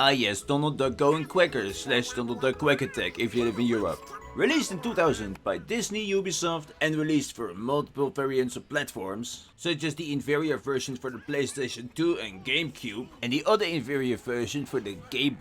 Ah yes, Donald Duck Going Quackers / Donald Duck Quack Attack if you live in Europe. Released in 2000 by Disney Ubisoft and released for multiple variants of platforms, such as the inferior version for the PlayStation 2 and GameCube, and the other inferior version for the Game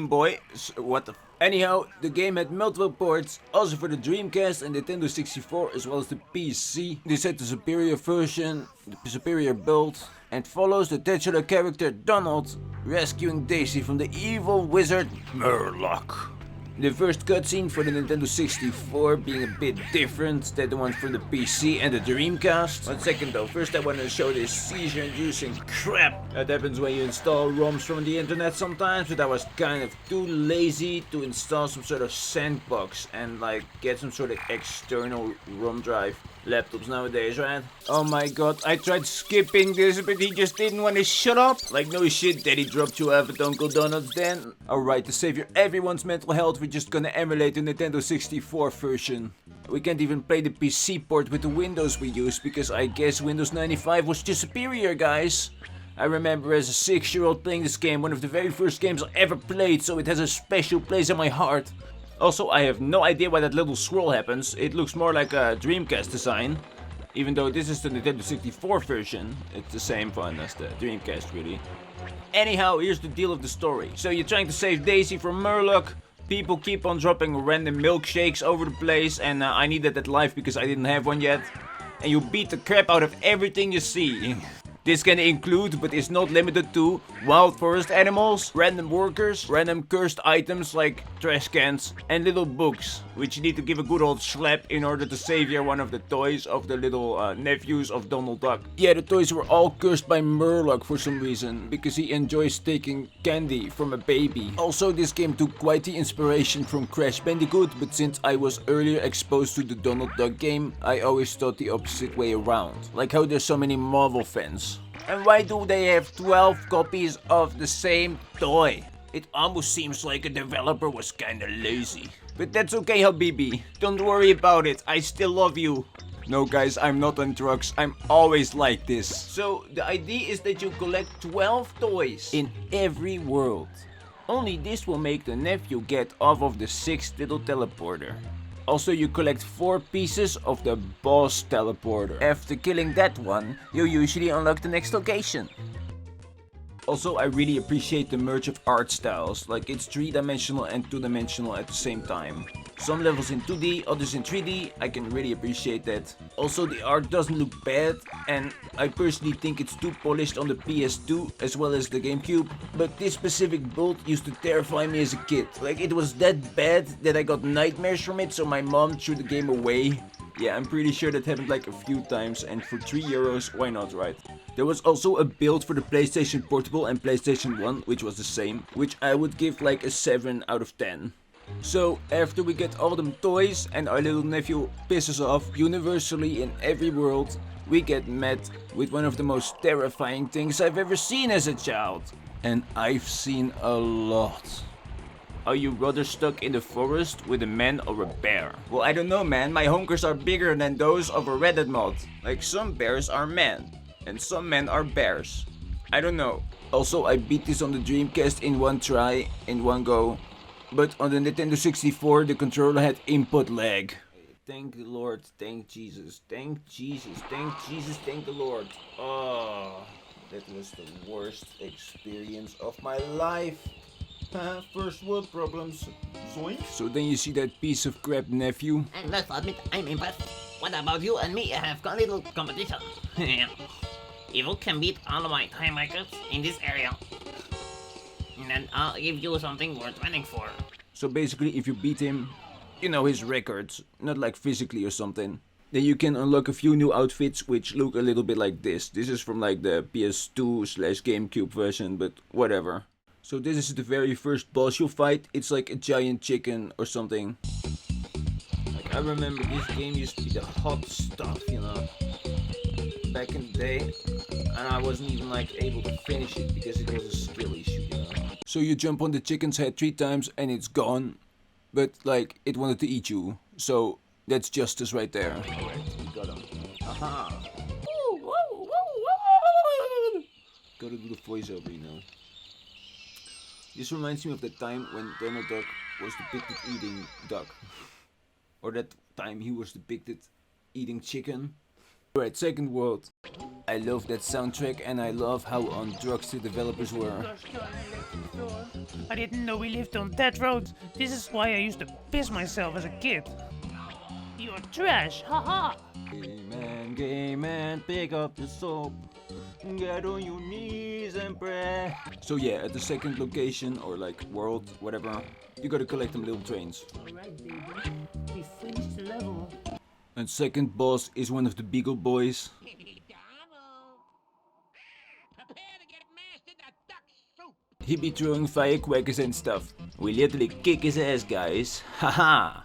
Boy, what the Anyhow, the game had multiple ports, also for the Dreamcast and Nintendo 64 as well as the PC. This had the superior version, the superior build, and follows the titular character Donald rescuing Daisy from the evil wizard Murloc. The first cutscene for the Nintendo 64 being a bit different than the one from the PC and the Dreamcast. 1 second though, first I want to show this seizure-inducing crap that happens when you install ROMs from the internet sometimes, but I was kind of too lazy to install some sort of sandbox and like get some sort of external ROM drive. Laptops nowadays, right? Oh my god, I tried skipping this, but he just didn't want to shut up. Like no shit, daddy dropped you off at Uncle Donald's then. Alright, to save everyone's mental health, we're just gonna emulate the Nintendo 64 version. We can't even play the PC port with the Windows we use, because I guess Windows 95 was just superior, guys. I remember as a 6-year-old playing this game, one of the very first games I ever played, so it has a special place in my heart. Also, I have no idea why that little scroll happens. It looks more like a Dreamcast design. Even though this is the Nintendo 64 version, it's the same fun as the Dreamcast, really. Anyhow, here's the deal of the story. So you're trying to save Daisy from Murloc. People keep on dropping random milkshakes over the place, and I needed that life because I didn't have one yet. And you beat the crap out of everything you see. This can include, but is not limited to, wild forest animals, random workers, random cursed items like trash cans, and little books, which you need to give a good old slap in order to save one of the toys of the little nephews of Donald Duck. Yeah, the toys were all cursed by Murloc for some reason, because he enjoys taking candy from a baby. Also, this game took quite the inspiration from Crash Bandicoot, but since I was earlier exposed to the Donald Duck game, I always thought the opposite way around. Like how there's so many Marvel fans. And why do they have 12 copies of the same toy? It almost seems like a developer was kinda lazy. But that's okay, Habibi. Don't worry about it, I still love you. No guys, I'm not on drugs, I'm always like this. So, the idea is that you collect 12 toys in every world. Only this will make the nephew get off of the 6th little teleporter. Also, you collect 4 pieces of the boss teleporter. After killing that one, you usually unlock the next location. Also, I really appreciate the merge of art styles, like it's 3-dimensional and 2-dimensional at the same time. Some levels in 2D, others in 3D, I can really appreciate that. Also, the art doesn't look bad, and I personally think it's too polished on the PS2 as well as the GameCube. But this specific build used to terrify me as a kid. Like, it was that bad that I got nightmares from it, so my mom threw the game away. Yeah, I'm pretty sure that happened like a few times, and for €3, why not, right? There was also a build for the PlayStation Portable and PlayStation 1, which was the same, which I would give like a 7 out of 10. So, after we get all them toys and our little nephew pisses off, universally in every world, we get met with one of the most terrifying things I've ever seen as a child. And I've seen a lot. Are you rather stuck in the forest with a man or a bear? Well, I don't know, man. My honkers are bigger than those of a Reddit mod. Like, some bears are men, and some men are bears. I don't know. Also, I beat this on the Dreamcast in one try, in one go. But on the Nintendo 64, the controller had input lag. Thank the Lord, thank Jesus, thank Jesus, thank Jesus, thank the Lord. Oh, that was the worst experience of my life. First world problems. Zoink. So then you see that piece of crap nephew? I must admit, I'm impressed. What about you and me have got a little competition? If you can beat all of my time records in this area, then I'll give you something worth running for. So basically, if you beat him, you know, his records, not like physically or something, then you can unlock a few new outfits which look a little bit like this. This is from like the PS2/GameCube version, but whatever. So this is the very first boss you fight. It's like a giant chicken or something. Like, I remember this game used to be the hot stuff, you know, back in the day. And I wasn't even like able to finish it because it was a skill issue, you know. So you jump on the chicken's head 3 times and it's gone. But like, it wanted to eat you. So that's justice right there. Alright, we got him. Aha! Gotta do the voiceover, you know. This reminds me of the time when Donald Duck was depicted eating duck. Or that time he was depicted eating chicken. Alright, second world. I love that soundtrack and I love how on drugs the developers were. I didn't know we lived on that road. This is why I used to piss myself as a kid. You're trash, haha! Gay man, pick up the soap. Get on your knees and pray. So yeah, at the second location or like world, whatever, you gotta collect them little trains. Alright, baby. We finished the level. And second boss is one of the Beagle Boys. He be throwing firecrackers and stuff. We literally kick his ass, guys. Haha!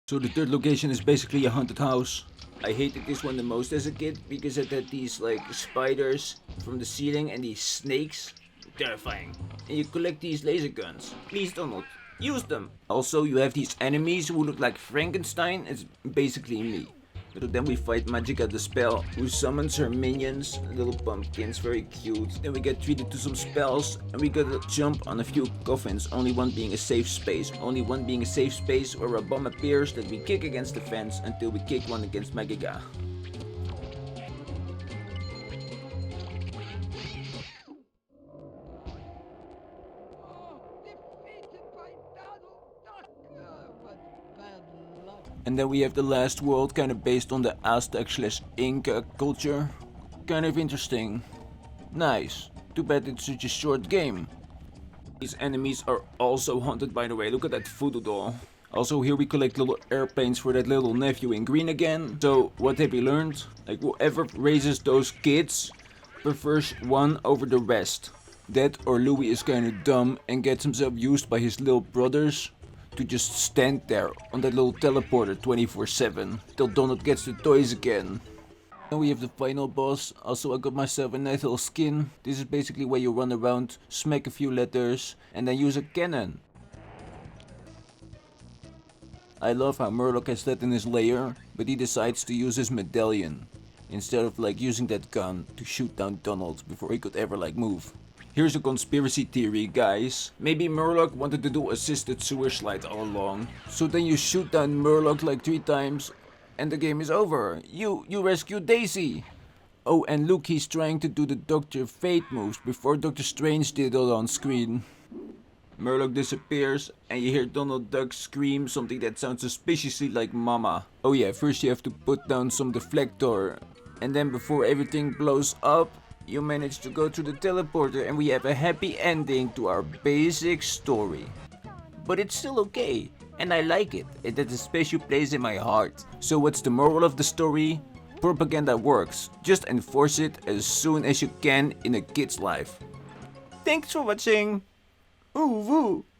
So the third location is basically a haunted house. I hated this one the most as a kid because it had these like spiders from the ceiling and these snakes. Terrifying. And you collect these laser guns. Please Donald, use them. Also you have these enemies who look like Frankenstein. It's basically me. But then we fight Magica the Spell, who summons her minions, little pumpkins, very cute. Then we get treated to some spells, and we gotta jump on a few coffins, only one being a safe space. Only one being a safe space where a bomb appears that we kick against the fence until we kick one against Magica. And then we have the last world, kind of based on the Aztec/Inca culture. Kind of interesting. Nice. Too bad it's such a short game. These enemies are also haunted, by the way. Look at that voodoo doll. Also here we collect little airplanes for that little nephew in green again. So what have we learned? Like whoever raises those kids prefers one over the rest. That or Louis is kind of dumb and gets himself used by his little brothers to just stand there on that little teleporter 24/7 till Donald gets the toys again. Then we have the final boss. Also I got myself a nice little skin. This is basically where you run around, smack a few letters and then use a cannon. I love how Murloc has that in his lair, but he decides to use his medallion instead of like using that gun to shoot down Donald before he could ever like move. Here's a conspiracy theory, guys. Maybe Murloc wanted to do assisted sewer slide all along. So then you shoot down Murloc like 3 times and the game is over. You rescue Daisy. Oh, and look, he's trying to do the Dr. Fate moves before Dr. Strange did it on screen. Murloc disappears and you hear Donald Duck scream something that sounds suspiciously like Mama. Oh yeah, first you have to put down some deflector. And then before everything blows up, you manage to go through the teleporter and we have a happy ending to our basic story. But it's still okay, and I like it. It has a special place in my heart. So what's the moral of the story? Propaganda works. Just enforce it as soon as you can in a kid's life. Thanks for watching. Ooh woo.